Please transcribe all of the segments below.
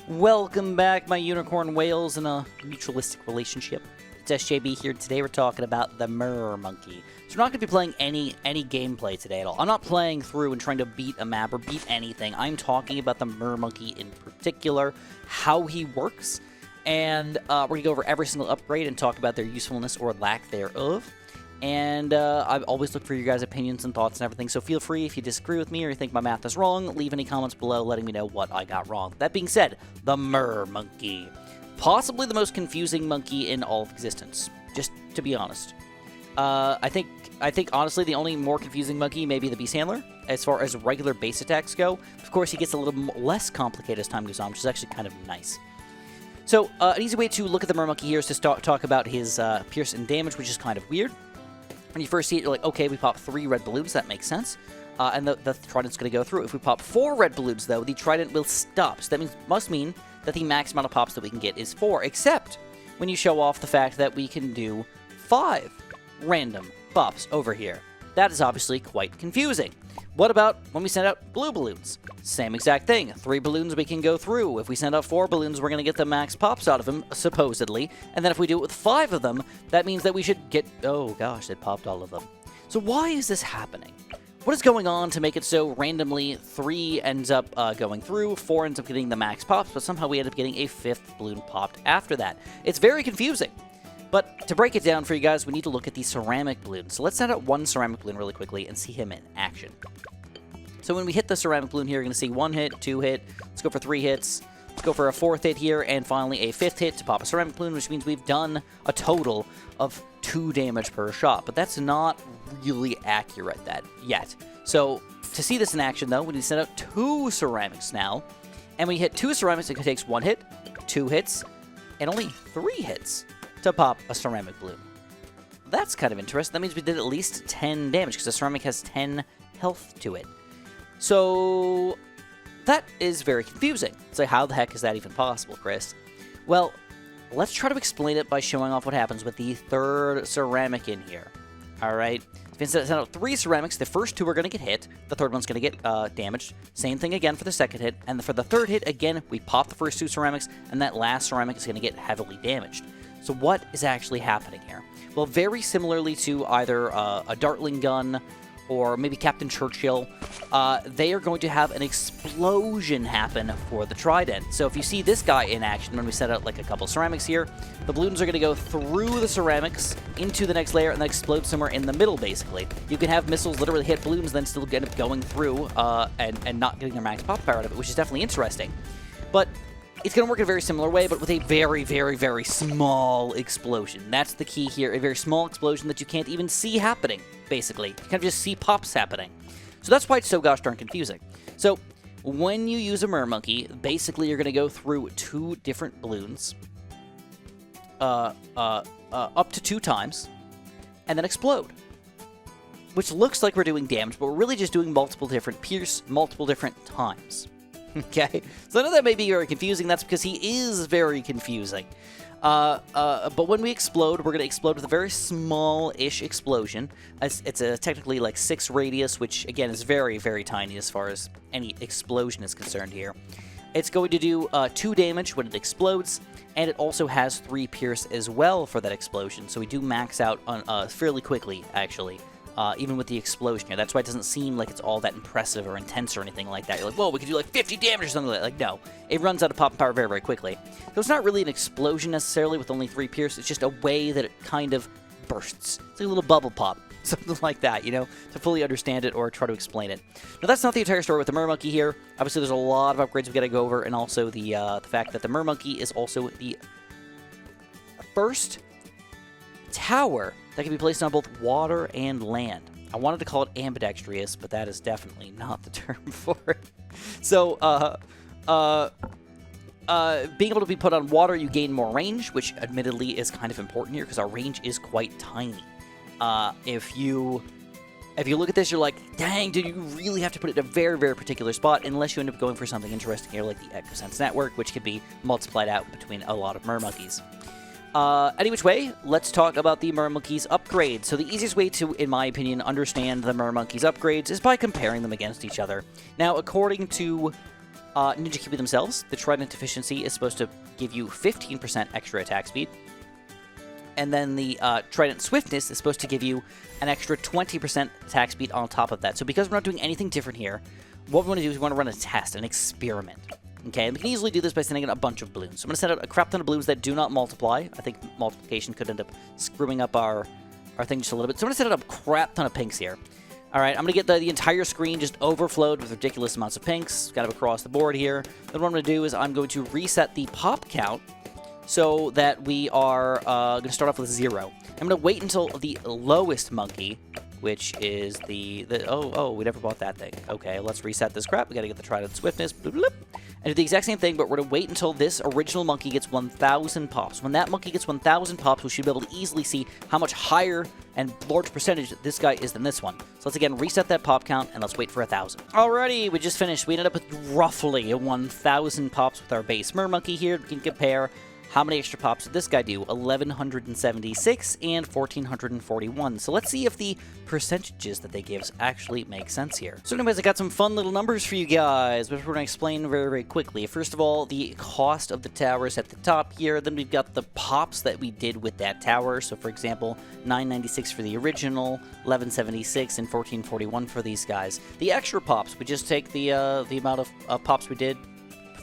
Welcome back, my unicorn whales in a mutualistic relationship. It's SJB here. Today we're talking about the Mermonkey. So we're not going to be playing any gameplay today at all. I'm not playing through and trying to beat a map or beat anything. I'm talking about the Mermonkey in particular, how he works, and we're going to go over every single upgrade and talk about their usefulness or lack thereof. And I always look for your guys' opinions and thoughts and everything, so feel free if you disagree with me or you think my math is wrong, leave any comments below letting me know what I got wrong. That being said, the Mermonkey. Possibly the most confusing monkey in all of existence, just to be honest. I think honestly the only more confusing monkey may be the Beast Handler, as far as regular base attacks go. Of course, he gets a little less complicated as time goes on, which is actually kind of nice. So, an easy way to look at the Mermonkey here is to talk about his pierce and damage, which is kind of weird. When you first see it, you're like, okay, we pop 3 red balloons, that makes sense. And the Trident's going to go through. If we pop 4 red balloons, though, the Trident will stop. So that must mean that the max amount of pops that we can get is 4, except when you show off the fact that we can do 5 random pops over here. That is obviously quite confusing. What about when we send out blue balloons? Same exact thing. 3 balloons we can go through. If we send out 4 balloons, we're going to get the max pops out of them, supposedly. And then if we do it with 5 of them, that means that we should get... Oh gosh, it popped all of them. So why is this happening? What is going on to make it so randomly 3 ends up going through, 4 ends up getting the max pops, but somehow we end up getting a 5th balloon popped after that? It's very confusing. But to break it down for you guys, we need to look at the ceramic balloon. So let's send out 1 ceramic balloon really quickly and see him in action. So when we hit the ceramic balloon here, you're going to see 1 hit, 2 hit, let's go for 3 hits, let's go for a 4th hit here, and finally a 5th hit to pop a ceramic balloon, which means we've done a total of 2 damage per shot. But that's not really accurate yet. So to see this in action, though, we need to send out 2 ceramics now. And when you hit 2 ceramics, it takes 1 hit, 2 hits, and only 3 hits to pop a ceramic balloon. That's kind of interesting. That means we did at least 10 damage, because the ceramic has 10 health to it. So that is very confusing. So how the heck is that even possible, Chris? Well, let's try to explain it by showing off what happens with the 3rd ceramic in here. Alright, if we send out 3 ceramics, the first 2 are going to get hit, the 3rd one's going to get damaged. Same thing again for the 2nd hit, and for the 3rd hit, again, we pop the first 2 ceramics, and that last ceramic is going to get heavily damaged. So what is actually happening here? Well, very similarly to either a Dartling gun or maybe Captain Churchill, they are going to have an explosion happen for the Trident. So if you see this guy in action, when we set out like a couple ceramics here, the balloons are going to go through the ceramics into the next layer and then explode somewhere in the middle, basically. You can have missiles literally hit balloons, then still end up going through and not getting their max pop power out of it, which is definitely interesting. But it's going to work in a very similar way, but with a very, very, very small explosion. That's the key here, a very small explosion that you can't even see happening, basically. You kind of just see pops happening. So that's why it's so gosh darn confusing. So when you use a Mermonkey, basically you're going to go through 2 different balloons up to 2 times, and then explode. Which looks like we're doing damage, but we're really just doing multiple different pierce, multiple different times. Okay, so I know that may be very confusing. That's because he is very confusing. But when we explode, we're going to explode with a very small-ish explosion. It's a technically like 6 radius, which again is very, very tiny as far as any explosion is concerned here. It's going to do 2 damage when it explodes, and it also has 3 pierce as well for that explosion. So we do max out on fairly quickly, actually. Even with the explosion here. That's why it doesn't seem like it's all that impressive or intense or anything like that. You're like, whoa, we could do like 50 damage or something like that. Like, no. It runs out of pop power very, very quickly. So it's not really an explosion necessarily with only 3 pierce. It's just a way that it kind of bursts. It's like a little bubble pop. Something like that, you know, to fully understand it or try to explain it. Now, that's not the entire story with the Mermonkey here. Obviously, there's a lot of upgrades we've got to go over, and also the fact that the Mermonkey is also the first tower that can be placed on both water and land. I wanted to call it ambidextrous, but that is definitely not the term for it. So, being able to be put on water, you gain more range, which admittedly is kind of important here because our range is quite tiny. If you look at this, you're like, dang, dude, you really have to put it in a very, very particular spot, unless you end up going for something interesting here, like the Echosense Network, which could be multiplied out between a lot of Mermonkeys. Any which way, let's talk about the Mermonkey's upgrades. So the easiest way to, in my opinion, understand the Mermonkey's upgrades is by comparing them against each other. Now, according to Ninja Kiwi themselves, the Trident Efficiency is supposed to give you 15% extra attack speed. And then the Trident Swiftness is supposed to give you an extra 20% attack speed on top of that. So because we're not doing anything different here, what we want to do is we want to run a test, an experiment. Okay, and we can easily do this by sending in a bunch of balloons. So I'm going to send out a crap ton of balloons that do not multiply. I think multiplication could end up screwing up our thing just a little bit. So I'm going to send out a crap ton of pinks here. All right, I'm going to get the entire screen just overflowed with ridiculous amounts of pinks, kind of across the board here. Then what I'm going to do is I'm going to reset the pop count so that we are going to start off with 0. I'm going to wait until the lowest monkey, which is oh, we never bought that thing. Okay, let's reset this crap. We got to get the Trident Swiftness. Bloop, bloop. And do the exact same thing, but we're going to wait until this original monkey gets 1,000 pops. When that monkey gets 1,000 pops, we should be able to easily see how much higher and large percentage this guy is than this one. So let's again reset that pop count, and let's wait for 1,000. Alrighty, we just finished. We ended up with roughly 1,000 pops with our base Mermonkey here. We can compare how many extra pops did this guy do? 1,176 and 1,441. So let's see if the percentages that they give us actually make sense here. So anyways, I got some fun little numbers for you guys, which we're going to explain very, very quickly. First of all, the cost of the towers at the top here. Then we've got the pops that we did with that tower. So for example, 996 for the original, 1176 and 1441 for these guys. The extra pops, we just take the amount of pops we did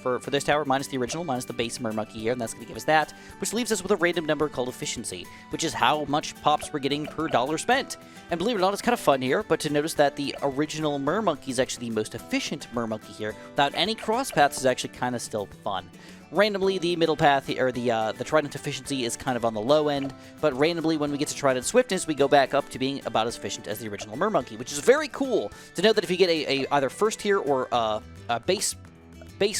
for this tower, minus the original, minus the base Mermonkey here, and that's going to give us that, which leaves us with a random number called efficiency, which is how much pops we're getting per dollar spent. And believe it or not, it's kind of fun here, but to notice that the original Mermonkey is actually the most efficient Mermonkey here, without any cross paths, is actually kind of still fun. Randomly, the middle path, or the Trident Efficiency is kind of on the low end, but randomly, when we get to Trident Swiftness, we go back up to being about as efficient as the original Mermonkey, which is very cool to know that if you get a either first tier or a base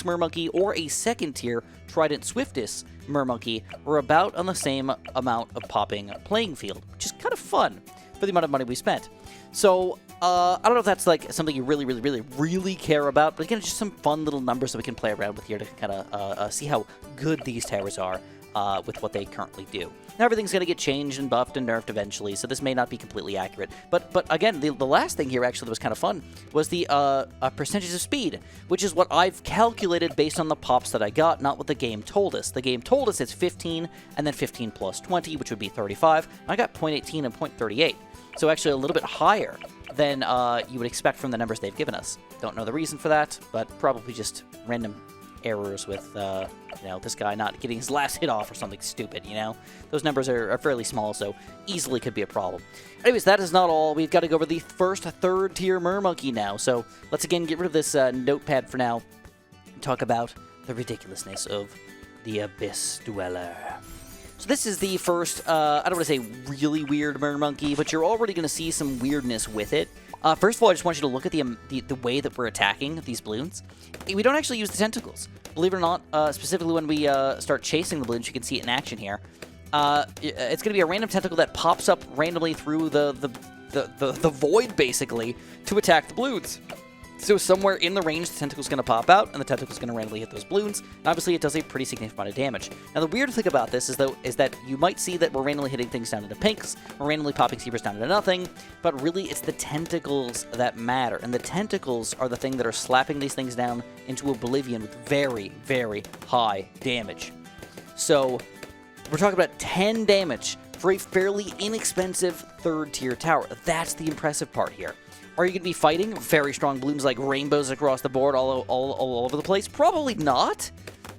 Mermonkey or a second tier Trident Swiftness Mermonkey, we're about on the same amount of popping playing field, which is kind of fun for the amount of money we spent. So, I don't know if that's like something you really care about, but again, it's just some fun little numbers that we can play around with here to kind of see how good these towers are with what they currently do. Now, everything's going to get changed and buffed and nerfed eventually, so this may not be completely accurate. But again, the last thing here actually that was kind of fun was the percentage of speed, which is what I've calculated based on the pops that I got, not what the game told us. The game told us it's 15, and then 15 plus 20, which would be 35. I got 0.18 and 0.38, so actually a little bit higher than you would expect from the numbers they've given us. Don't know the reason for that, but probably just random errors with, you know, this guy not getting his last hit off or something stupid, you know? Those numbers are fairly small, so easily could be a problem. Anyways, that is not all. We've got to go over the first third-tier Mermonkey now, so let's again get rid of this notepad for now and talk about the ridiculousness of the Abyss Dweller. So this is the first, I don't want to say really weird Mermonkey, but you're already going to see some weirdness with it. First of all, I just want you to look at the way that we're attacking these balloons. We don't actually use the tentacles. Believe it or not, specifically when we start chasing the balloons, you can see it in action here. It's going to be a random tentacle that pops up randomly through the void, basically, to attack the balloons. So somewhere in the range, the tentacle's going to pop out, and the tentacle's going to randomly hit those balloons. And obviously, it does a pretty significant amount of damage. Now, the weird thing about this is that you might see that we're randomly hitting things down into pinks, we're randomly popping Seabers down into nothing, but really, it's the tentacles that matter. And the tentacles are the thing that are slapping these things down into oblivion with very, very high damage. So, we're talking about 10 damage for a fairly inexpensive third-tier tower. That's the impressive part here. Are you going to be fighting very strong balloons like rainbows across the board all over the place? Probably not,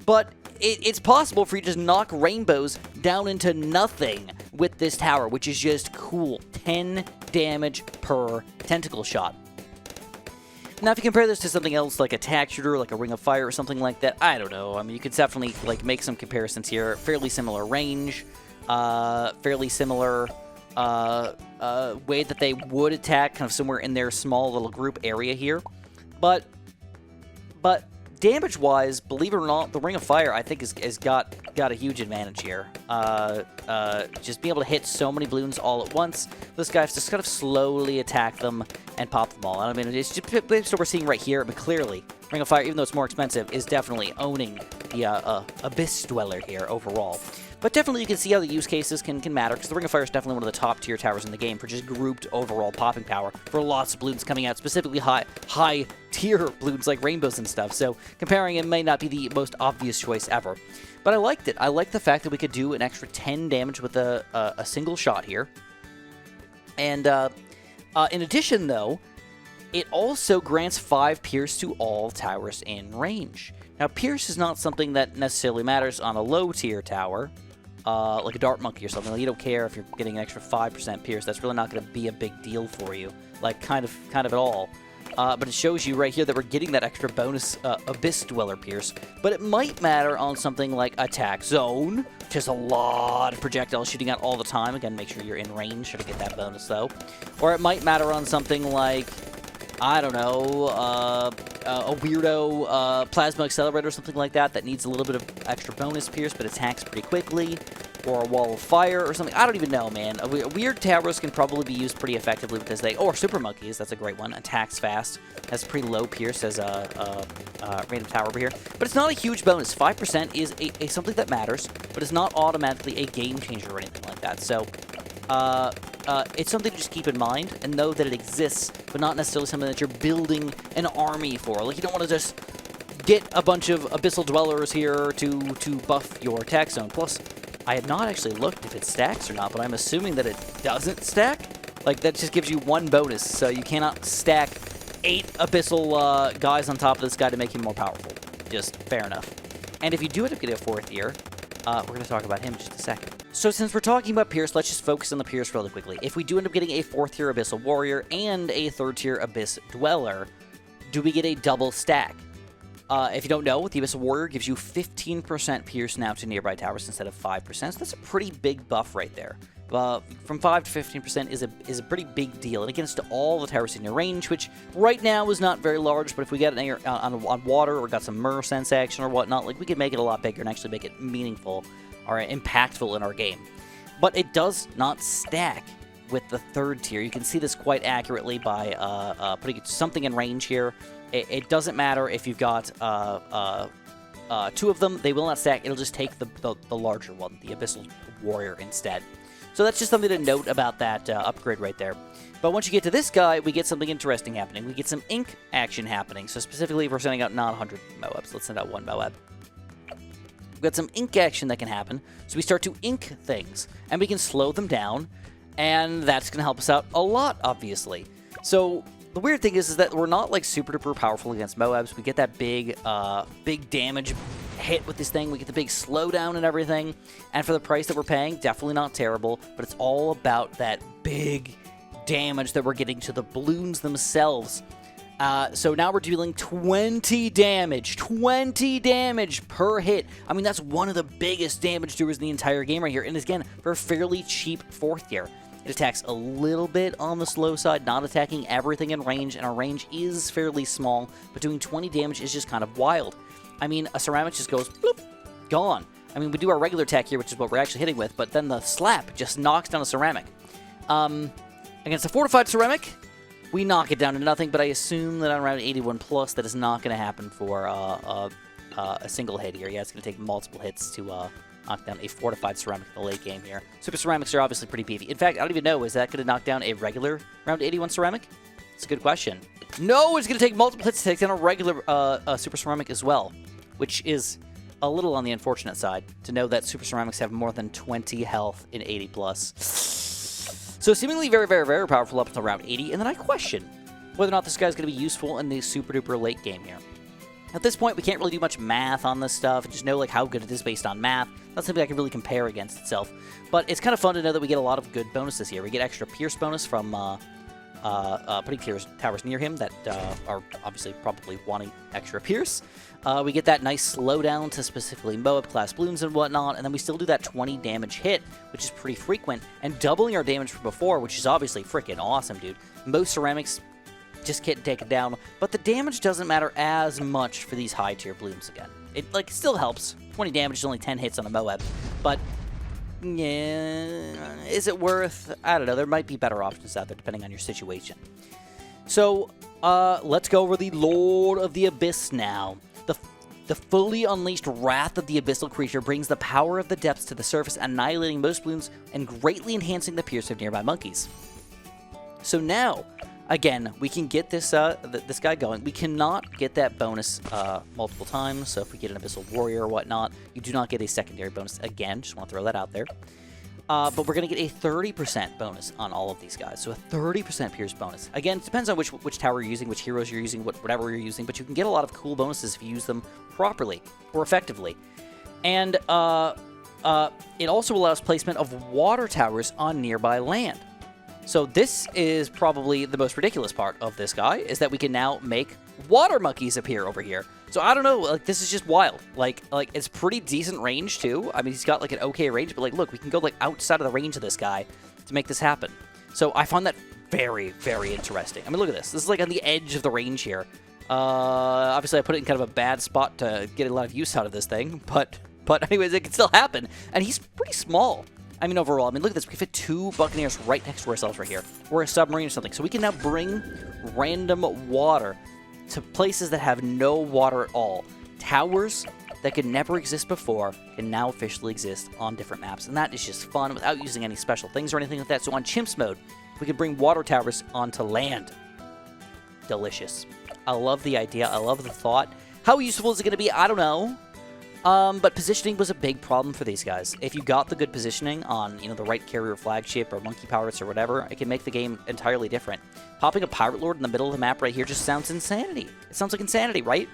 but it's possible for you to just knock rainbows down into nothing with this tower, which is just cool. 10 damage per tentacle shot. Now, if you compare this to something else like a tack shooter, like a Ring of Fire or something like that, I don't know. I mean, you could definitely like make some comparisons here. Fairly similar range, fairly similar way that they would attack, kind of somewhere in their small little group area here. But damage-wise, believe it or not, the Ring of Fire, I think, has got a huge advantage here. Just being able to hit so many balloons all at once, this guy has to kind of slowly attack them and pop them all. I mean, it's just what we're seeing right here, but clearly, Ring of Fire, even though it's more expensive, is definitely owning the Abyss Dweller here overall. But definitely you can see how the use cases can matter, because the Ring of Fire is definitely one of the top tier towers in the game for just grouped overall popping power for lots of balloons coming out, specifically high tier balloons like rainbows and stuff. So comparing it may not be the most obvious choice ever. But I liked it. I liked the fact that we could do an extra 10 damage with a single shot here. And in addition, though, it also grants 5 Pierce to all towers in range. Now, Pierce is not something that necessarily matters on a low-tier tower, like a Dart Monkey or something. Like, you don't care if you're getting an extra 5% Pierce. That's really not going to be a big deal for you, like, kind of at all. But it shows you right here that we're getting that extra bonus Abyss Dweller Pierce. But it might matter on something like Attack Zone, which has a lot of projectiles shooting out all the time. Again, make sure you're in range to get that bonus, though. Or it might matter on something like, I don't know, a weirdo Plasma Accelerator or something like that that needs a little bit of extra bonus Pierce but attacks pretty quickly. Or a Wall of Fire or something. I don't even know, man. Weird towers can probably be used pretty effectively because they... Or Super Monkeys, that's a great one. Attacks fast. Has pretty low Pierce as a random tower over here. But it's not a huge bonus. 5% is something that matters, but it's not automatically a game changer or anything like that. So, it's something to just keep in mind and know that it exists, but not necessarily something that you're building an army for. Like, you don't want to just get a bunch of Abyssal Dwellers here to buff your attack zone. Plus, I have not actually looked if it stacks or not, but I'm assuming that it doesn't stack. Like, that just gives you 1 bonus, so you cannot stack 8 Abyssal guys on top of this guy to make him more powerful. Just fair enough. And if you do end up getting a 4th tier, we're going to talk about him in just a second. So since we're talking about Pierce, let's just focus on the Pierce really quickly. If we do end up getting a 4th tier Abyssal Warrior and a 3rd tier Abyss Dweller, do we get a double stack? If you don't know, the Abyssal Warrior gives you 15% Pierce now to nearby towers instead of 5%, so that's a pretty big buff right there. From 5 to 15% is a pretty big deal, and again, it's to all the towers in your range, which right now is not very large, but if we get it on water or got some Mer Sense action or whatnot, like, we could make it a lot bigger and actually make it meaningful or impactful in our game. But it does not stack with the 3rd tier. You can see this quite accurately by putting something in range here. It doesn't matter if you've got 2 of them. They will not stack. It'll just take the larger one, the Abyssal Warrior, instead. So that's just something to note about that upgrade right there. But once you get to this guy, we get something interesting happening. We get some ink action happening. So specifically, if we're sending out not 100 Moabs, let's send out 1 Moab. We've got some ink action that can happen. So we start to ink things, and we can slow them down, and that's going to help us out a lot, obviously. So the weird thing is that we're not, like, super duper powerful against Moabs. We get that big damage hit with this thing. We get the big slowdown and everything. And for the price that we're paying, definitely not terrible. But it's all about that big damage that we're getting to the balloons themselves. So now we're dealing 20 damage. 20 damage per hit. I mean, that's one of the biggest damage doers in the entire game right here. And again, for a fairly cheap 4th tier. It attacks a little bit on the slow side, not attacking everything in range, and our range is fairly small, but doing 20 damage is just kind of wild. I mean, a ceramic just goes, bloop, gone. I mean, we do our regular attack here, which is what we're actually hitting with, but then the slap just knocks down a ceramic. Against a fortified ceramic, we knock it down to nothing, but I assume that on round 81 plus, that is not going to happen for a single hit here. Yeah, it's going to take multiple hits to knock down a fortified ceramic in the late game here. Super ceramics are obviously pretty beefy. In fact, I don't even know, is that going to knock down a regular round 81 ceramic? It's a good question. No, it's going to take multiple hits to take down a regular super ceramic as well, which is a little on the unfortunate side to know that super ceramics have more than 20 health in 80 plus. So seemingly very, very, very powerful up until round 80, and then I question whether or not this guy's going to be useful in the super duper late game here. At this point, we can't really do much math on this stuff, just know like how good it is based on math. Not something I can really compare against itself, but it's kind of fun to know that we get a lot of good bonuses here. We get extra Pierce bonus from putting towers near him that are obviously probably wanting extra Pierce. We get that nice slowdown to specifically Moab class balloons and whatnot, and then we still do that 20 damage hit, which is pretty frequent, and doubling our damage from before, which is obviously freaking awesome, dude. Most ceramics just can't take it down, but the damage doesn't matter as much for these high tier balloons again. It still helps. 20 damage is only 10 hits on a Moab, but yeah, is it worth? I don't know. There might be better options out there depending on your situation. So let's go over the Lord of the Abyss now. The fully unleashed wrath of the abyssal creature brings the power of the depths to the surface, annihilating most balloons and greatly enhancing the pierce of nearby monkeys. So now, again, we can get this this guy going. We cannot get that bonus multiple times, so if we get an Abyssal Warrior or whatnot, you do not get a secondary bonus again. Just want to throw that out there. But we're going to get a 30% bonus on all of these guys, so a 30% pierce bonus. Again, it depends on which tower you're using, which heroes you're using, whatever you're using, but you can get a lot of cool bonuses if you use them properly or effectively. And it also allows placement of water towers on nearby land. So this is probably the most ridiculous part of this guy, is that we can now make water monkeys appear over here. So I don't know, like, this is just wild. Like it's pretty decent range too. I mean, he's got like an okay range, but like, look, we can go like outside of the range of this guy to make this happen. So I find that very, very interesting. I mean, look at this. This is like on the edge of the range here. Obviously, I put it in kind of a bad spot to get a lot of use out of this thing, but anyways, it can still happen. And he's pretty small. I mean, overall, I mean, look at this. We can fit 2 Buccaneers right next to ourselves right here. Or a submarine or something. So we can now bring random water to places that have no water at all. Towers that could never exist before can now officially exist on different maps. And that is just fun without using any special things or anything like that. So on Chimps mode, we can bring water towers onto land. Delicious. I love the idea. I love the thought. How useful is it going to be? I don't know. But positioning was a big problem for these guys. If you got the good positioning on, you know, the right carrier flagship or monkey pirates or whatever, it can make the game entirely different. Popping a pirate lord in the middle of the map right here just sounds insanity. It sounds like insanity, right?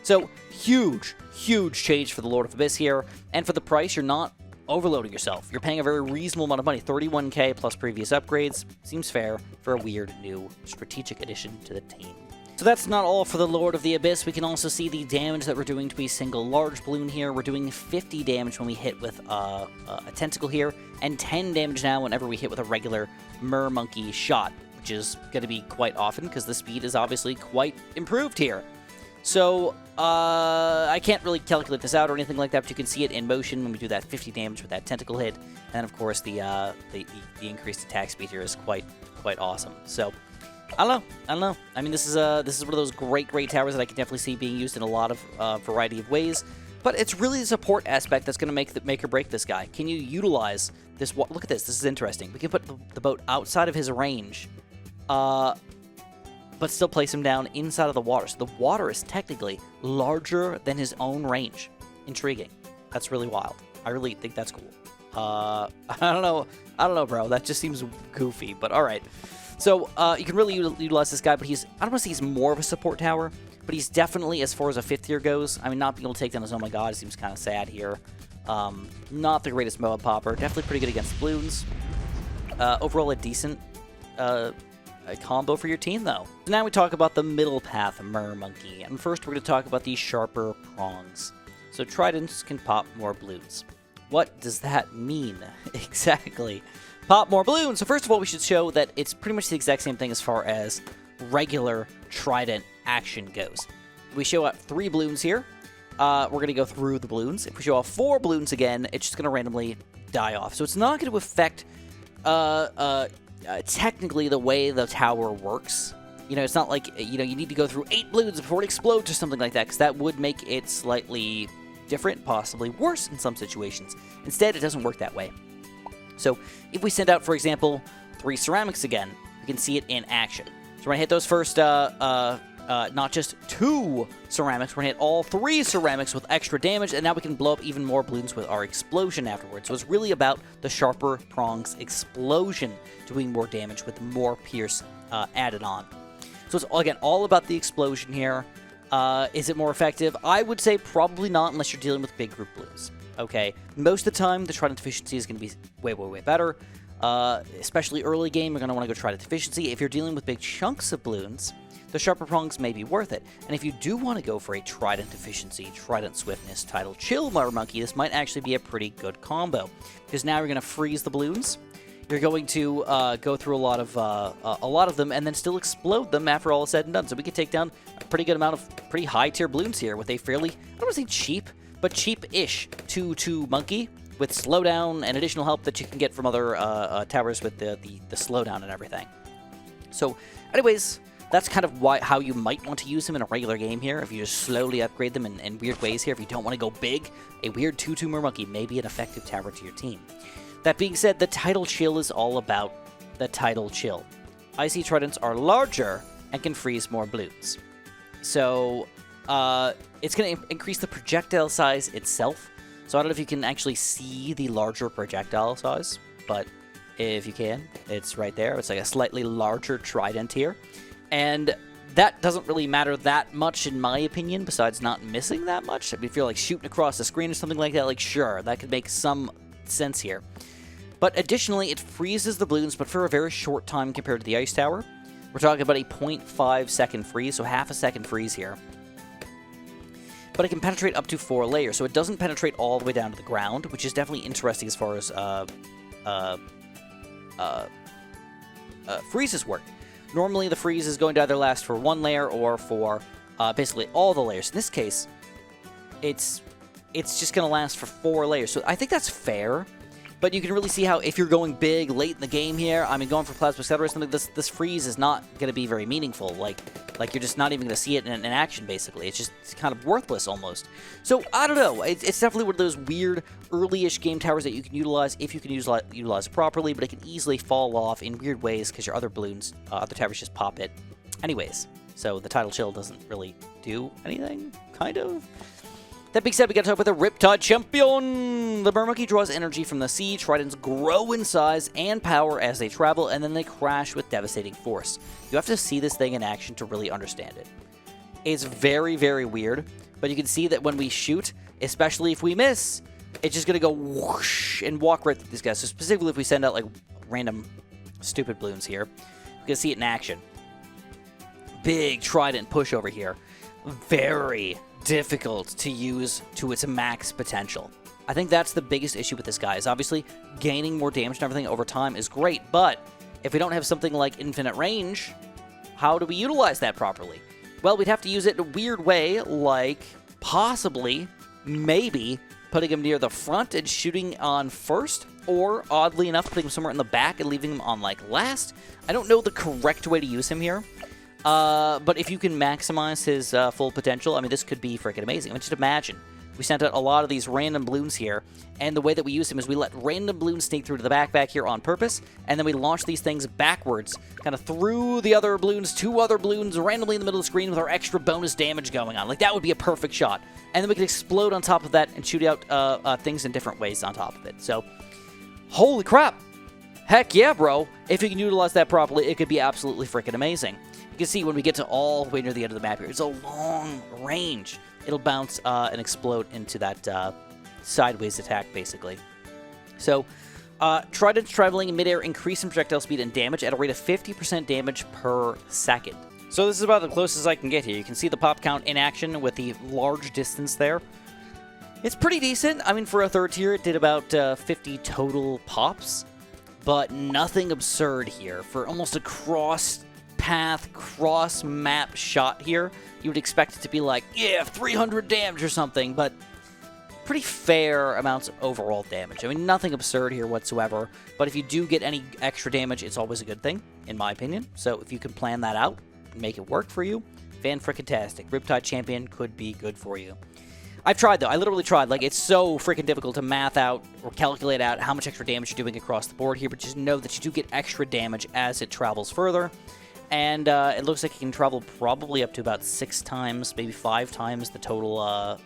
So, huge, huge change for the Lord of Abyss here. And for the price, you're not overloading yourself. You're paying a very reasonable amount of money. 31k plus previous upgrades. Seems fair for a weird new strategic addition to the team. So that's not all for the Lord of the Abyss. We can also see the damage that we're doing to a single large balloon here. We're doing 50 damage when we hit with a tentacle here, and 10 damage now whenever we hit with a regular Mermonkey shot, which is going to be quite often because the speed is obviously quite improved here. So I can't really calculate this out or anything like that, but you can see it in motion when we do that 50 damage with that tentacle hit. And of course, the increased attack speed here is quite awesome. So I don't know. I mean, this is one of those great towers that I can definitely see being used in a lot of variety of ways. But it's really the support aspect that's going to make or break this guy. Can you utilize this? Look at this. This is interesting. We can put the boat outside of his range, but still place him down inside of the water. So the water is technically larger than his own range. Intriguing. That's really wild. I really think that's cool. I don't know, bro. That just seems goofy, but all right. So, you can really utilize this guy, but I don't want to say he's more of a support tower, but he's definitely, as far as a 5th tier goes, I mean, not being able to take down his oh my god seems kind of sad here. Not the greatest MOAB popper, definitely pretty good against balloons. Overall, a decent a combo for your team, though. So now we talk about the middle path Mermonkey, and first we're going to talk about the sharper prongs. So tridents can pop more balloons. What does that mean exactly? Pop more balloons. So first of all, we should show that it's pretty much the exact same thing as far as regular trident action goes. We show out 3 balloons here. We're going to go through the balloons. If we show off 4 balloons again, it's just going to randomly die off. So it's not going to affect technically the way the tower works. You know, it's not like, you know, you need to go through 8 balloons before it explodes or something like that, because that would make it slightly different, possibly worse in some situations. Instead, it doesn't work that way. So if we send out, for example, 3 ceramics again, we can see it in action. So we're going to hit those first, not just 2 ceramics, we're going to hit all 3 ceramics with extra damage, and now we can blow up even more balloons with our explosion afterwards. So it's really about the sharper prongs explosion doing more damage with more pierce added on. So it's, again, all about the explosion here. Is it more effective? I would say probably not unless you're dealing with big group balloons. Okay, most of the time, the trident efficiency is going to be way better. Especially early game, you're going to want to go trident efficiency. If you're dealing with big chunks of balloons, the sharper prongs may be worth it. And if you do want to go for a trident efficiency, trident swiftness, tidal chill Mermonkey, this might actually be a pretty good combo. Because now you're going to freeze the balloons. You're going to go through a lot of them and then still explode them after all is said and done. So we could take down a pretty good amount of pretty high tier balloons here with a fairly, I don't want to say cheap, but cheap-ish 2/2 monkey with slowdown and additional help that you can get from other towers with the slowdown and everything. So, anyways, that's kind of how you might want to use him in a regular game here. If you just slowly upgrade them in weird ways here, if you don't want to go big, a weird 2/2 Mermonkey may be an effective tower to your team. That being said, the Tidal Chill is all about the Tidal Chill. Icy Tridents are larger and can freeze more balloons. So it's going to increase the projectile size itself. So I don't know if you can actually see the larger projectile size, but if you can, it's right there. It's like a slightly larger trident here. And that doesn't really matter that much, in my opinion, besides not missing that much. I mean, if you're like shooting across the screen or something like that, like sure, that could make some sense here. But additionally, it freezes the balloons, but for a very short time compared to the Ice Tower. We're talking about a 0.5 second freeze, so half a second freeze here. But it can penetrate up to 4 layers, so it doesn't penetrate all the way down to the ground, which is definitely interesting as far as freezes work. Normally, the freeze is going to either last for 1 layer or for basically all the layers. In this case, it's just going to last for 4 layers, so I think that's fair. But you can really see how if you're going big late in the game here, I mean, going for Plasma Accelerator or something, this freeze is not going to be very meaningful. Like you're just not even going to see it in action, basically. It's kind of worthless, almost. So, I don't know. It's definitely one of those weird, early-ish game towers that you can utilize if you can utilize it properly, but it can easily fall off in weird ways because your other balloons, other towers just pop it. Anyways, so the Tidal Chill doesn't really do anything, kind of. That being said, we got to talk about the Riptide Champion! The Mermonkey draws energy from the sea, tridents grow in size and power as they travel, and then they crash with devastating force. You have to see this thing in action to really understand it. It's very, very weird, but you can see that when we shoot, especially if we miss, it's just going to go whoosh and walk right through these guys. So specifically if we send out like random stupid balloons here, you can see it in action. Big trident push over here. Very difficult to use to its max potential. I think that's the biggest issue with this guy, is obviously gaining more damage and everything over time is great, but if we don't have something like infinite range, how do we utilize that properly? Well, we'd have to use it in a weird way, like possibly, maybe, putting him near the front and shooting on first, or oddly enough, putting him somewhere in the back and leaving him on like last. I don't know the correct way to use him here. But if you can maximize his full potential, I mean, this could be freaking amazing. I mean, just imagine. We sent out a lot of these random balloons here, and the way that we use him is we let random balloons sneak through to the backpack here on purpose, and then we launch these things backwards, kind of through the other balloons, 2 other balloons randomly in the middle of the screen with our extra bonus damage going on. Like, that would be a perfect shot. And then we can explode on top of that and shoot out things in different ways on top of it. So, holy crap! Heck yeah, bro! If you can utilize that properly, it could be absolutely freaking amazing. You can see when we get to all the way near the end of the map here, it's a long range. It'll bounce and explode into that sideways attack, basically. So, tridents traveling in midair increase in projectile speed and damage at a rate of 50% damage per second. So this is about the closest I can get here. You can see the pop count in action with the large distance there. It's pretty decent. I mean, for a 3rd tier, it did about 50 total pops, but nothing absurd here. For almost a cross-path, cross-map shot here, you would expect it to be like, yeah, 300 damage or something, but pretty fair amounts of overall damage. I mean, nothing absurd here whatsoever, but if you do get any extra damage, it's always a good thing, in my opinion. So if you can plan that out and make it work for you, fan-frickin-tastic. Riptide Champion could be good for you. I've tried, though. I literally tried. Like, it's so freaking difficult to math out or calculate out how much extra damage you're doing across the board here, but just know that you do get extra damage as it travels further. And it looks like it can travel probably up to about 6 times, maybe 5 times the total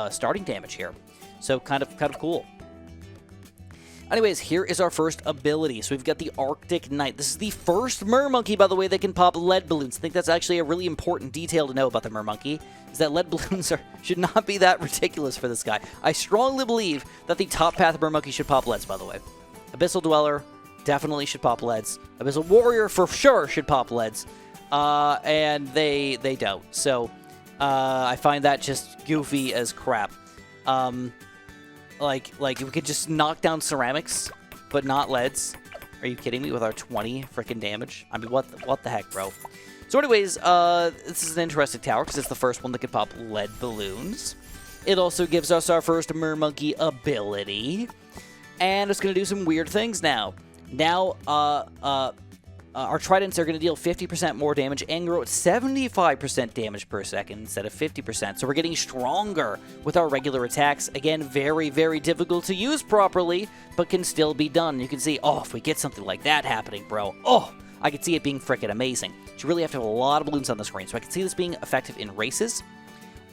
starting damage here. So kind of cool. Anyways, here is our first ability. So we've got the Arctic Knight. This is the first Mermonkey, by the way, that can pop lead balloons. I think that's actually a really important detail to know about the Mermonkey, is that lead balloons should not be that ridiculous for this guy. I strongly believe that the top path Mermonkey should pop leads, by the way. Abyssal Dweller definitely should pop leads. Abyssal Warrior for sure should pop leads. And they don't. So I find that just goofy as crap. Like if we could just knock down ceramics, but not leads. Are you kidding me? With our 20 freaking damage? I mean, what the heck, bro? So anyways, this is an interesting tower because it's the first one that could pop lead balloons. It also gives us our first Mermonkey ability. And it's going to do some weird things now. Now, our tridents are going to deal 50% more damage and grow at 75% damage per second instead of 50%. So we're getting stronger with our regular attacks. Again, very, very difficult to use properly, but can still be done. You can see, oh, if we get something like that happening, bro, oh, I could see it being freaking amazing. You really have to have a lot of balloons on the screen. So I can see this being effective in races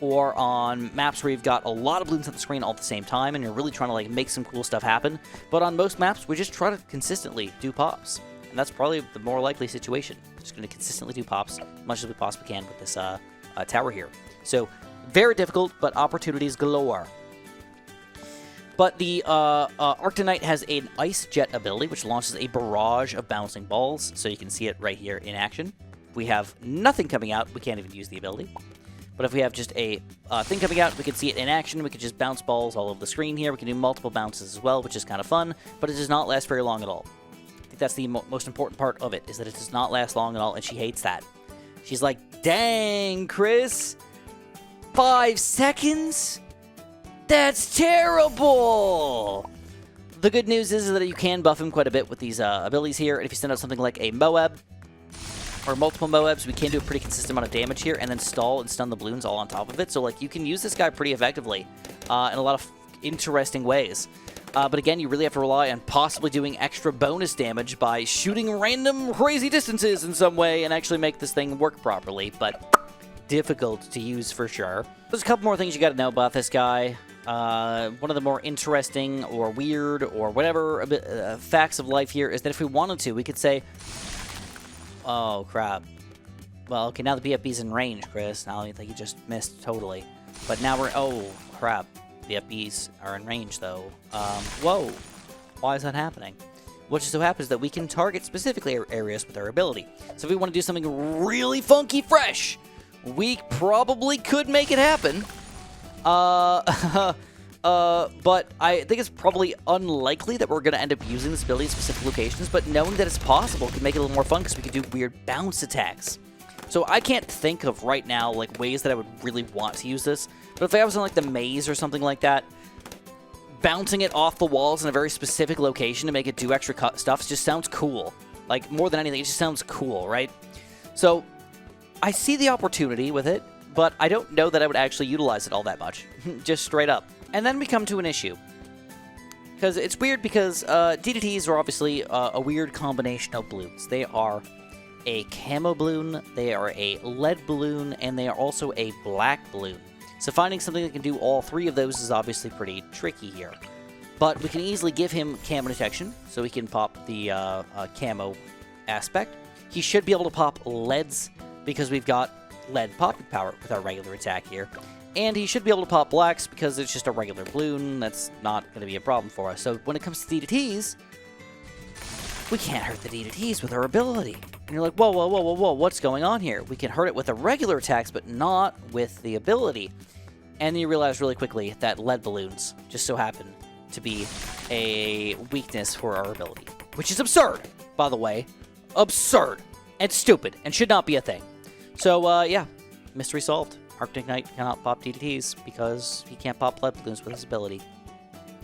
or on maps where you've got a lot of balloons on the screen all at the same time and you're really trying to like make some cool stuff happen. But on most maps, we just try to consistently do pops. And that's probably the more likely situation. Just going to consistently do pops as much as we possibly can with this tower here. So, very difficult, but opportunities galore. But the Arctonite has an Ice Jet ability, which launches a barrage of bouncing balls. So you can see it right here in action. If we have nothing coming out, we can't even use the ability. But if we have just a thing coming out, we can see it in action. We can just bounce balls all over the screen here. We can do multiple bounces as well, which is kind of fun. But it does not last very long at all. That's the most important part of it, is that it does not last long at all, and she hates that. She's like, dang, Chris, 5 seconds? That's terrible! The good news is that you can buff him quite a bit with these abilities here, and if you send out something like a Moab, or multiple Moabs, we can do a pretty consistent amount of damage here, and then stall and stun the balloons all on top of it, so like you can use this guy pretty effectively in a lot of interesting ways. But again, you really have to rely on possibly doing extra bonus damage by shooting random crazy distances in some way and actually make this thing work properly, but difficult to use for sure. There's a couple more things you got to know about this guy. One of the more interesting or weird or whatever facts of life here is that if we wanted to, we could say, oh, crap. Well, okay, now the BFB's in range, Chris. Now I think you just missed totally. But now we're, oh, crap. The FBs are in range, though. Whoa. Why is that happening? What just so happens that we can target specifically areas with our ability. So if we want to do something really funky fresh, we probably could make it happen. But I think it's probably unlikely that we're going to end up using this ability in specific locations, but knowing that it's possible can make it a little more fun because we can do weird bounce attacks. So I can't think of right now like ways that I would really want to use this. But if I was in like the maze or something like that, bouncing it off the walls in a very specific location to make it do extra stuff just sounds cool. Like more than anything, it just sounds cool, right? So I see the opportunity with it, but I don't know that I would actually utilize it all that much. Just straight up. And then we come to an issue. Because it's weird because DDTs are obviously a weird combination of balloons. They are a camo balloon, they are a lead balloon, and they are also a black balloon. So finding something that can do all three of those is obviously pretty tricky here. But we can easily give him camo detection, so we can pop the camo aspect. He should be able to pop leads, because we've got lead popping power with our regular attack here. And he should be able to pop blacks, because it's just a regular balloon. That's not going to be a problem for us. So when it comes to DDTs, we can't hurt the DDTs with our ability. And you're like, whoa, whoa, whoa, whoa, whoa, what's going on here? We can hurt it with the regular attacks, but not with the ability. And then you realize really quickly that lead balloons just so happen to be a weakness for our ability. Which is absurd, by the way. Absurd. And stupid, and should not be a thing. So, yeah, mystery solved. Arctic Knight cannot pop DDTs because he can't pop lead balloons with his ability.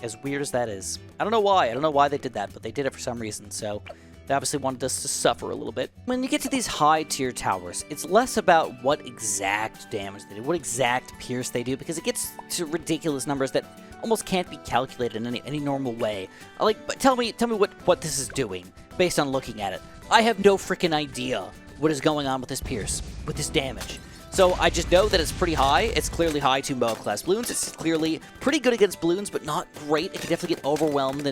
As weird as that is. I don't know why. I don't know why they did that, but they did it for some reason, so they obviously wanted us to suffer a little bit. When you get to these high-tier towers, it's less about what exact damage they do, what exact pierce they do, because it gets to ridiculous numbers that almost can't be calculated in any normal way. Like, tell me what this is doing, based on looking at it. I have no freaking idea what is going on with this pierce, with this damage. So I just know that it's pretty high. It's clearly high to Moab class balloons. It's clearly pretty good against balloons, but not great. It can definitely get overwhelmed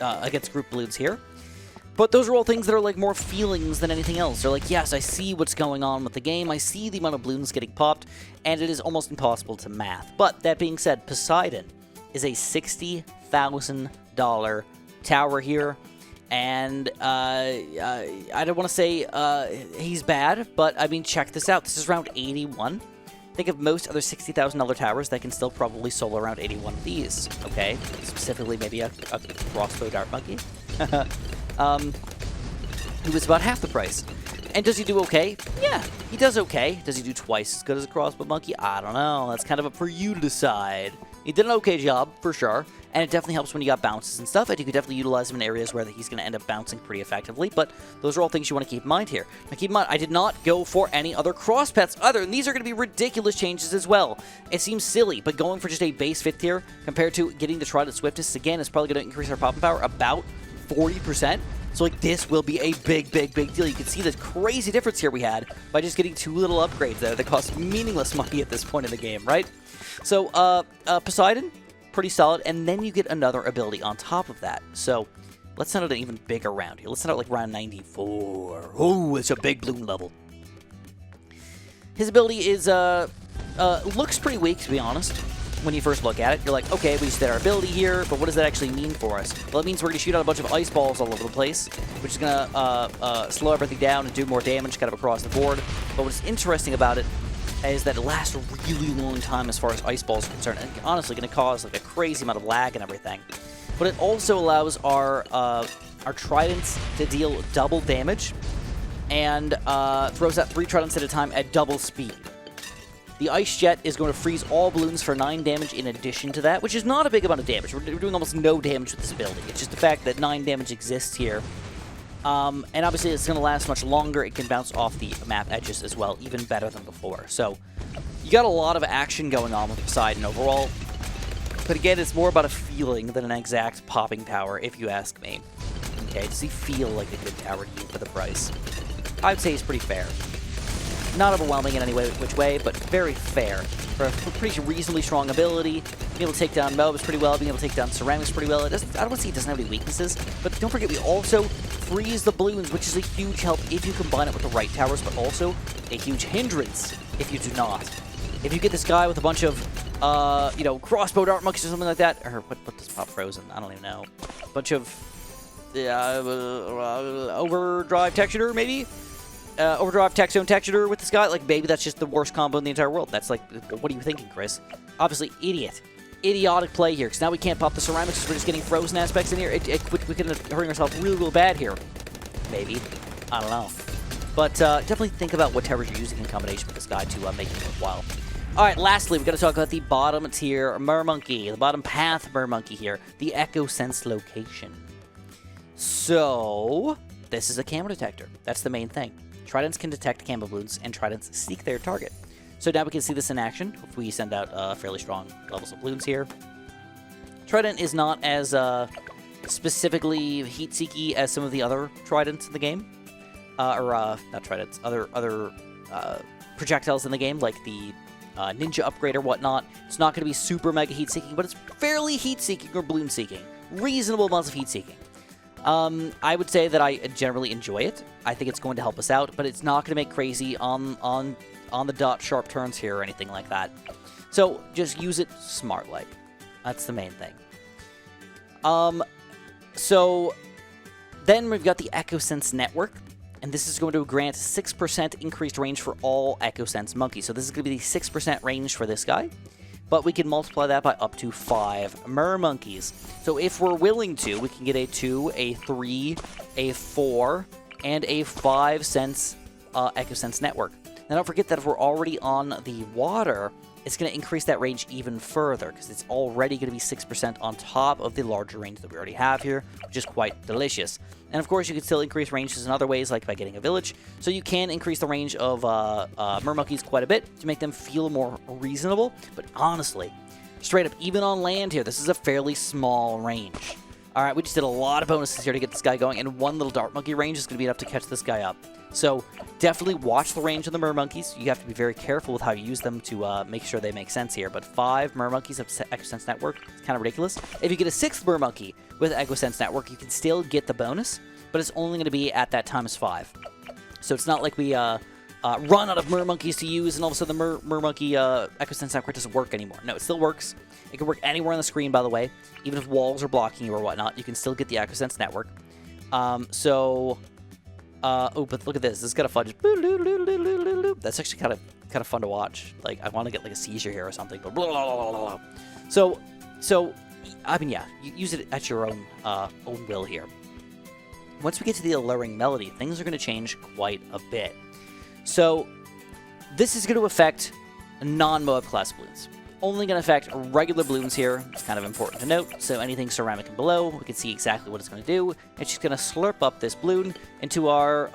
against group balloons here. But those are all things that are like more feelings than anything else. They're like, yes, I see what's going on with the game. I see the amount of balloons getting popped, and it is almost impossible to math. But that being said, Poseidon is a $60,000 tower here. And I don't want to say he's bad, but I mean, check this out. This is round 81. Think of most other $60,000 towers that can still probably solo around 81 of these, okay? Specifically, maybe a crossbow dart monkey. Who was about half the price. And does he do okay? Yeah, he does okay. Does he do twice as good as a crossbow monkey? I don't know. That's kind of up for you to decide. He did an okay job, for sure, and it definitely helps when you got bounces and stuff, and you could definitely utilize him in areas where he's going to end up bouncing pretty effectively, but those are all things you want to keep in mind here. Now, keep in mind, I did not go for any other cross pets other, and these are going to be ridiculous changes as well. It seems silly, but going for just a base 5th tier compared to getting the Trident Swiftest, again, is probably going to increase our popping power about 40%. So, like, this will be a big deal. You can see the crazy difference here we had by just getting 2 little upgrades there that cost meaningless money at this point in the game, right? So, Poseidon, pretty solid, and then you get another ability on top of that. So, let's send out an even bigger round here. Let's send out, like, round 94. Oh, it's a big balloon level. His ability is, looks pretty weak, to be honest. When you first look at it, you're like, okay, we just did our ability here, but what does that actually mean for us? Well, it means we're going to shoot out a bunch of ice balls all over the place, which is going to slow everything down and do more damage kind of across the board. But what's interesting about it is that it lasts a really long time as far as ice balls are concerned, and honestly going to cause like a crazy amount of lag and everything. But it also allows our tridents to deal double damage and throws out 3 tridents at a time at double speed. The Ice Jet is going to freeze all balloons for 9 damage in addition to that, which is not a big amount of damage. We're doing almost no damage with this ability. It's just the fact that 9 damage exists here. And obviously it's going to last much longer. It can bounce off the map edges as well, even better than before. So you got a lot of action going on with Poseidon overall. But again, it's more about a feeling than an exact popping power, if you ask me. Okay, does he feel like a good tower to you for the price? I would say he's pretty fair. Not overwhelming in any which way, but very fair. For a pretty reasonably strong ability, being able to take down mobs pretty well, being able to take down ceramics pretty well. I don't want to say it doesn't have any weaknesses, but don't forget we also freeze the balloons, which is a huge help if you combine it with the right towers, but also a huge hindrance if you do not. If you get this guy with a bunch of, you know, crossbow dart monkeys or something like that, or what does pop frozen? I don't even know. A bunch of overdrive texture, maybe? Overdrive tech zone texture with this guy, like maybe that's just the worst combo in the entire world. That's like, what are you thinking, Chris? Obviously, idiotic play here, because now we can't pop the ceramics because we're just getting frozen aspects in here. We could end up hurting ourselves real bad here. Maybe. I don't know. But definitely think about what towers you're using in combination with this guy to make it worthwhile. Alright, lastly, we've got to talk about the bottom tier Mermonkey, the bottom path Mermonkey here, the Echo Sense location. So, this is a camo detector. That's the main thing. Tridents can detect camo balloons, and tridents seek their target. So now we can see this in action if we send out fairly strong levels of balloons here. Trident is not as specifically heat-seeky as some of the other tridents in the game. Not tridents, other projectiles in the game, like the ninja upgrade or whatnot. It's not going to be super mega heat-seeking, but it's fairly heat-seeking or balloon-seeking. Reasonable amounts of heat-seeking. I would say that I generally enjoy it. I think it's going to help us out, but it's not going to make crazy on the dot sharp turns here or anything like that. So just use it smartly. That's the main thing. So then we've got the Echo Sense network, and this is going to grant 6% increased range for all Echo Sense monkeys. So this is going to be the 6% range for this guy. But we can multiply that by up to 5 Mermonkeys. So if we're willing to, we can get a 2, a 3, a 4, and a 5 Sense Echo Sense network. Now don't forget that if we're already on the water, it's going to increase that range even further, because it's already going to be 6% on top of the larger range that we already have here, which is quite delicious. And of course, you can still increase ranges in other ways, like by getting a village. So you can increase the range of Mermonkeys quite a bit to make them feel more reasonable. But honestly, straight up, even on land here, this is a fairly small range. All right, we just did a lot of bonuses here to get this guy going, and one little dart monkey range is going to be enough to catch this guy up. So definitely watch the range of the Mermonkeys. You have to be very careful with how you use them to make sure they make sense here. But 5 Mermonkeys of Echo Sense Network is kind of ridiculous. If you get a 6th Mermonkey with Echo Sense Network, you can still get the bonus, but it's only going to be at that times 5. So it's not like we run out of Mermonkeys to use, and all of a sudden the Mermonkey Echo Sense Network doesn't work anymore. No, it still works. It can work anywhere on the screen, by the way. Even if walls are blocking you or whatnot, you can still get the Echo Sense Network. Oh, but look at this. This is kind of fun. Just that's actually kind of fun to watch. Like, I want to get like a seizure here or something. But blah, blah, blah, blah, blah. So, I mean, yeah, you use it at your own will here. Once we get to the Alluring melody, things are going to change quite a bit. So, this is going to affect non-Moab class balloons. only going to affect regular balloons here. It's kind of important to note. So anything ceramic and below, we can see exactly what it's going to do. It's just going to slurp up this balloon into our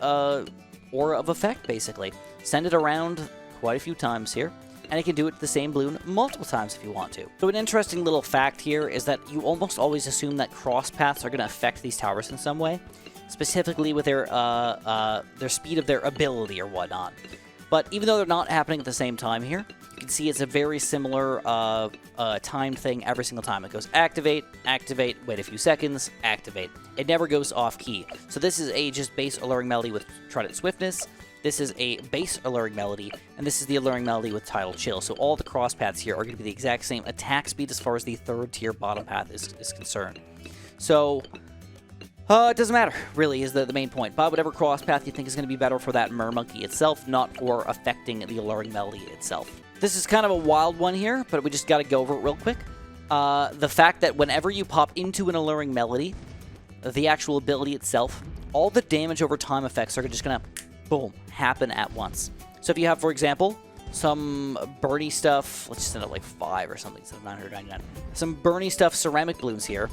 aura of effect, basically. Send it around quite a few times here. And it can do it to the same balloon multiple times if you want to. So an interesting little fact here is that you almost always assume that cross paths are going to affect these towers in some way, specifically with their speed of their ability or whatnot. But even though they're not happening at the same time here, you can see it's a very similar timed thing every single time. It goes activate, activate, wait a few seconds, activate. It never goes off key. So this is a just base Alluring Melody with Trident Swiftness. This is a base Alluring Melody, and this is the Alluring Melody with Tidal Chill. So all the cross paths here are going to be the exact same attack speed as far as the third tier bottom path is concerned. So it doesn't matter, really, is the main point. Buy whatever cross path you think is going to be better for that Mermonkey itself, not for affecting the Alluring Melody itself. This is kind of a wild one here, but we just got to go over it real quick. The fact that whenever you pop into an Alluring Melody, the actual ability itself, all the damage over time effects are just going to, boom, happen at once. So if you have, for example, some Bernie stuff, let's just send out like 5 or something instead of 999. Some Bernie stuff ceramic balloons here.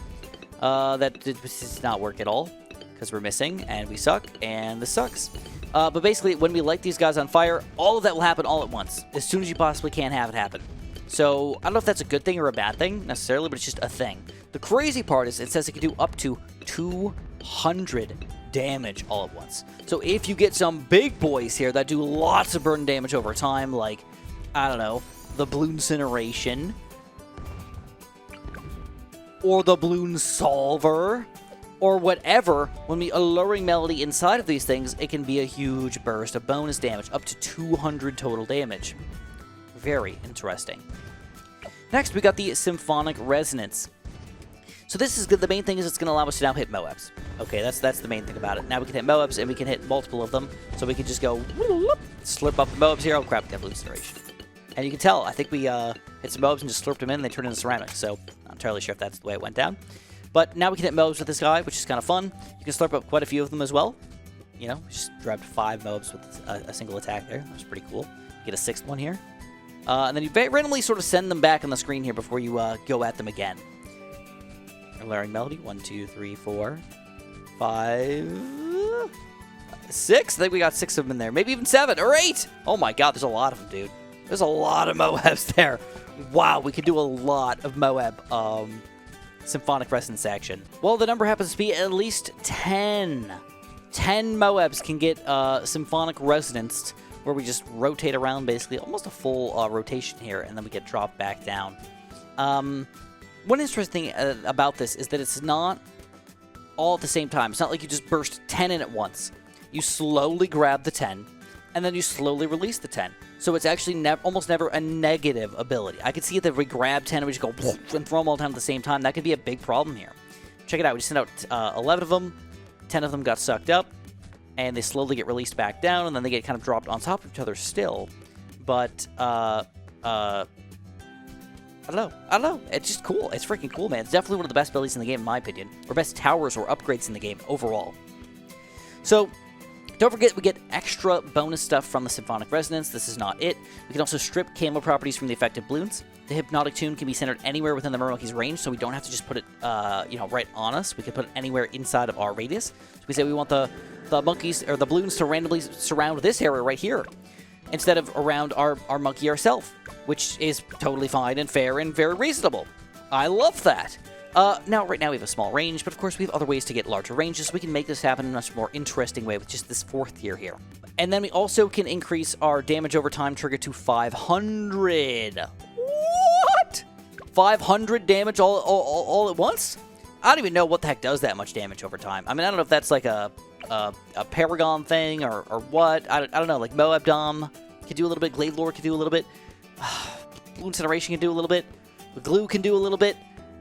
That does not work at all, because we're missing, and we suck, and this sucks. But basically, when we light these guys on fire, all of that will happen all at once, as soon as you possibly can have it happen. So, I don't know if that's a good thing or a bad thing, necessarily, but it's just a thing. The crazy part is, it says it can do up to 200 damage all at once. So if you get some big boys here that do lots of burn damage over time, like, I don't know, the Bloon Incineration, or the Bloon Solver, or whatever, when we Alluring Melody inside of these things, it can be a huge burst of bonus damage, up to 200 total damage. Very interesting. Next, we got the Symphonic Resonance. So this is good. The main thing is it's going to allow us to now hit Moabs. Okay, that's the main thing about it. Now we can hit Moabs, and we can hit multiple of them. So we can just go, slurp up the Moabs here. Oh crap, we got Bloon Incineration. And you can tell, I think we hit some Moabs and just slurped them in, and they turned into ceramic. So not entirely sure if that's the way it went down. But now we can hit Moabs with this guy, which is kind of fun. You can slurp up quite a few of them as well. You know, just grabbed 5 Moabs with a single attack there. That was pretty cool. Get a 6th one here. And then you randomly sort of send them back on the screen here before you go at them again. Alluring Melody, 1, 2, 3, 4, 5, 6. I think we got 6 of them in there. Maybe even 7 or 8. Oh my god, there's a lot of them, dude. There's a lot of Moabs there. Wow, we could do a lot of Moab Symphonic Resonance action. Well, the number happens to be at least 10. 10 Moabs can get Symphonic Resonance, where we just rotate around, basically almost a full rotation here, and then we get dropped back down. One interesting thing about this is that it's not all at the same time. It's not like you just burst 10 in at once. You slowly grab the 10, and then you slowly release the 10. So it's actually almost never a negative ability. I could see that if we grab 10 and we just go and throw them all down at the same time, that could be a big problem here. Check it out. We just sent out 11 of them. 10 of them got sucked up, and they slowly get released back down, and then they get kind of dropped on top of each other still. But, I don't know. It's just cool. It's freaking cool, man. It's definitely one of the best abilities in the game, in my opinion. Or best towers or upgrades in the game overall. So, don't forget, we get extra bonus stuff from the Symphonic Resonance. This is not it. We can also strip camo properties from the affected balloons. The Hypnotic Tune can be centered anywhere within the Mermonkey's range, so we don't have to just put it, right on us. We can put it anywhere inside of our radius. So we say we want the monkeys, or the balloons to randomly surround this area right here, instead of around our monkey ourselves, which is totally fine and fair and very reasonable. I love that. Now, right now we have a small range, but of course we have other ways to get larger ranges, so we can make this happen in a much more interesting way with just this 4th tier here. And then we also can increase our damage over time trigger to 500. What? 500 damage all at once? I don't even know what the heck does that much damage over time. I mean, I don't know if that's like a Paragon thing or what. I don't know, like Moab Dom can do a little bit, Glade Lord can do a little bit, Bloon Incineration can do a little bit, Glue can do a little bit.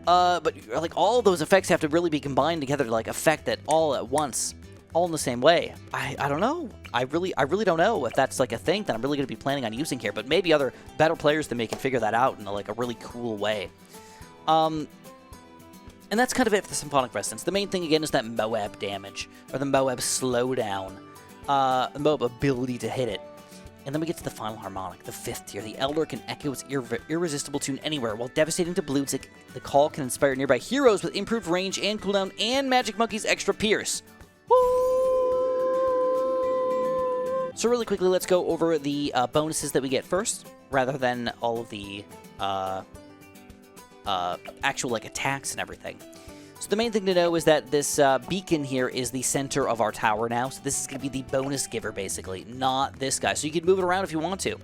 But like all those effects have to really be combined together to like affect it all at once, all in the same way. I don't know. I really don't know if that's like a thing that I'm really going to be planning on using here. But maybe other better players than me can figure that out in like a really cool way. And that's kind of it for the Symphonic Resonance. The main thing again is that Moab damage or the Moab slowdown, the Moab ability to hit it. And then we get to the final harmonic, the 5th tier. The Elder can echo its irresistible tune anywhere. While devastating to Bloons, the call can inspire nearby heroes with improved range and cooldown and Magic Monkey's extra pierce. Woo! So really quickly, let's go over the bonuses that we get first, rather than all of the actual like attacks and everything. So the main thing to know is that this beacon here is the center of our tower now. So this is going to be the bonus giver, basically, not this guy. So you can move it around if you want to.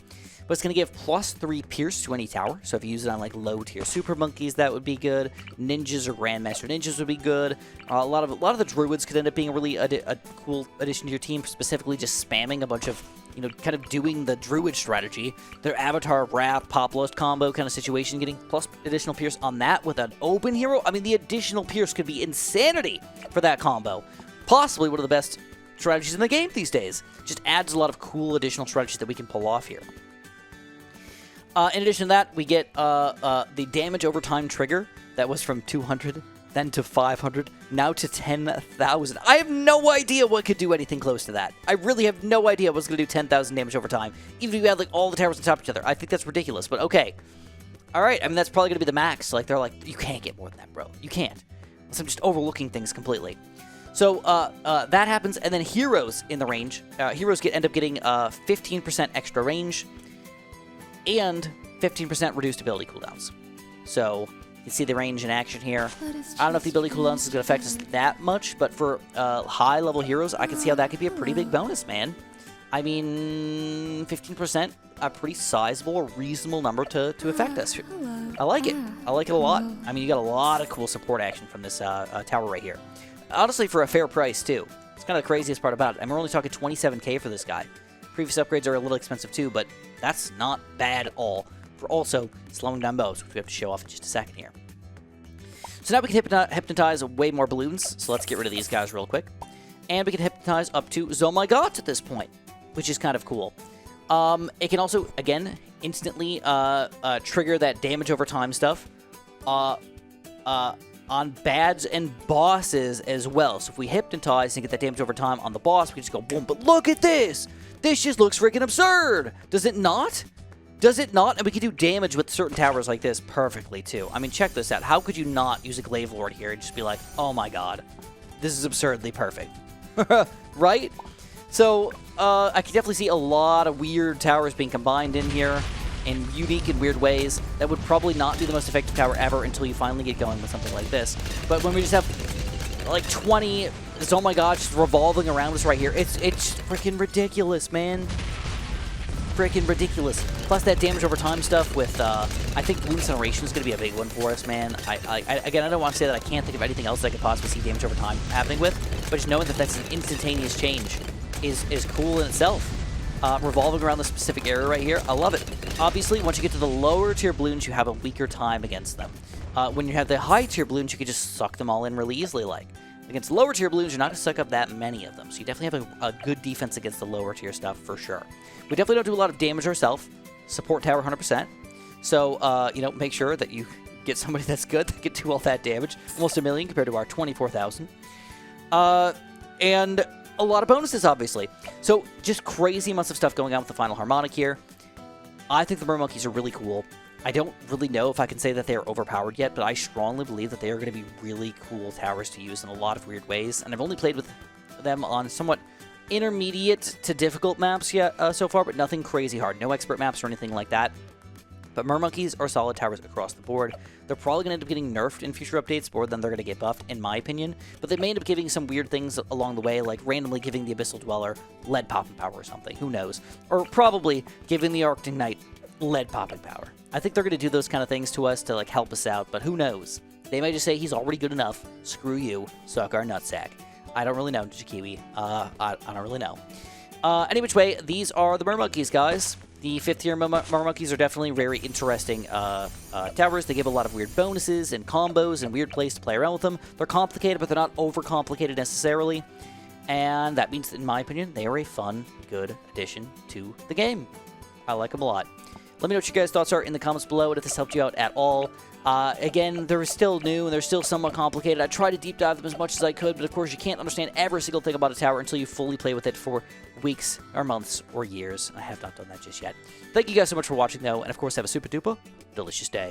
But it's going to give +3 pierce to any tower. So if you use it on like low-tier super monkeys, that would be good. Ninjas or Grandmaster Ninjas would be good. A lot of the druids could end up being a really a cool addition to your team, specifically just spamming a bunch of, you know, kind of doing the druid strategy. Their Avatar, Wrath, Populist combo kind of situation, getting plus additional pierce on that with an open hero. I mean, the additional pierce could be insanity for that combo. Possibly one of the best strategies in the game these days. Just adds a lot of cool additional strategies that we can pull off here. In addition to that, we get the damage over time trigger that was from 200, then to 500, now to 10,000. I have no idea what could do anything close to that. I really have no idea what's going to do 10,000 damage over time, even if you had like all the towers on top of each other. I think that's ridiculous, but okay. All right, I mean, that's probably going to be the max. Like, they're like, you can't get more than that, bro. You can't. So I'm just overlooking things completely. So that happens, and then heroes in the range. Heroes end up getting 15% extra range and 15% reduced ability cooldowns. So you can see the range in action here. I don't know if the ability cooldowns is going to affect us that much, but for high-level heroes, I can see how that could be a pretty big bonus, man. I mean, 15%, a pretty sizable, reasonable number to affect us. I like it. I like it a lot. I mean, you got a lot of cool support action from this tower right here. Honestly, for a fair price, too. It's kind of the craziest part about it. And we're only talking 27k for this guy. Previous upgrades are a little expensive, too, but that's not bad at all. For also slowing down bows, which we have to show off in just a second here. So now we can hypnotize way more balloons, so let's get rid of these guys real quick. And we can hypnotize up to Zomagots at this point, which is kind of cool. It can also, again, instantly trigger that damage over time stuff on bads and bosses as well. So if we hypnotize and get that damage over time on the boss, we can just go boom. But look at this! This just looks freaking absurd! Does it not? Does it not? And we can do damage with certain towers like this perfectly, too. I mean, check this out. How could you not use a Glaive Lord here and just be like, oh my god, this is absurdly perfect. Right? So, I can definitely see a lot of weird towers being combined in here in unique and weird ways. That would probably not be the most effective tower ever until you finally get going with something like this. But when we just have, like, 20, oh my god, just revolving around us right here, it's freaking ridiculous, man. Freaking ridiculous. Plus that damage over time stuff with, I think Bloons Generation is going to be a big one for us, man. Again, I don't want to say that I can't think of anything else that I could possibly see damage over time happening with, but just knowing that that's an instantaneous change is cool in itself. Revolving around the specific area right here, I love it. Obviously, once you get to the lower tier Bloons, you have a weaker time against them. When you have the high tier Bloons, you can just suck them all in really easily, like. Against lower tier Bloons, you're not going to suck up that many of them, so you definitely have a good defense against the lower tier stuff for sure. We definitely don't do a lot of damage ourselves. Support tower 100%. So, you know, make sure that you get somebody that's good that can do all that damage. Almost 1 million compared to our 24,000. And a lot of bonuses, obviously. So, just crazy amounts of stuff going on with the final harmonic here. I think the Mermonkeys are really cool. I don't really know if I can say that they are overpowered yet, but I strongly believe that they are going to be really cool towers to use in a lot of weird ways. And I've only played with them on somewhat intermediate to difficult maps yet so far, but nothing crazy hard. No expert maps or anything like that. But Mermonkeys are solid towers across the board. They're probably going to end up getting nerfed in future updates more than they're going to get buffed, in my opinion. But they may end up giving some weird things along the way, like randomly giving the Abyssal Dweller lead popping power or something. Who knows? Or probably giving the Arctic Knight lead popping power. I think they're going to do those kind of things to us to like help us out, but who knows? They may just say he's already good enough. Screw you. Suck our nutsack. I don't really know, Jakiwi. I don't really know. Any which way, these are the Mermonkeys, guys. The 5th tier Mermonkeys are definitely very interesting towers. They give a lot of weird bonuses and combos and weird plays to play around with them. They're complicated, but they're not overcomplicated necessarily. And that means, in my opinion, they are a fun, good addition to the game. I like them a lot. Let me know what you guys' thoughts are in the comments below and if this helped you out at all. Again, they're still new and they're still somewhat complicated. I tried to deep dive them as much as I could, but of course you can't understand every single thing about a tower until you fully play with it for weeks or months or years. I have not done that just yet. Thank you guys so much for watching, though, and of course have a super duper delicious day.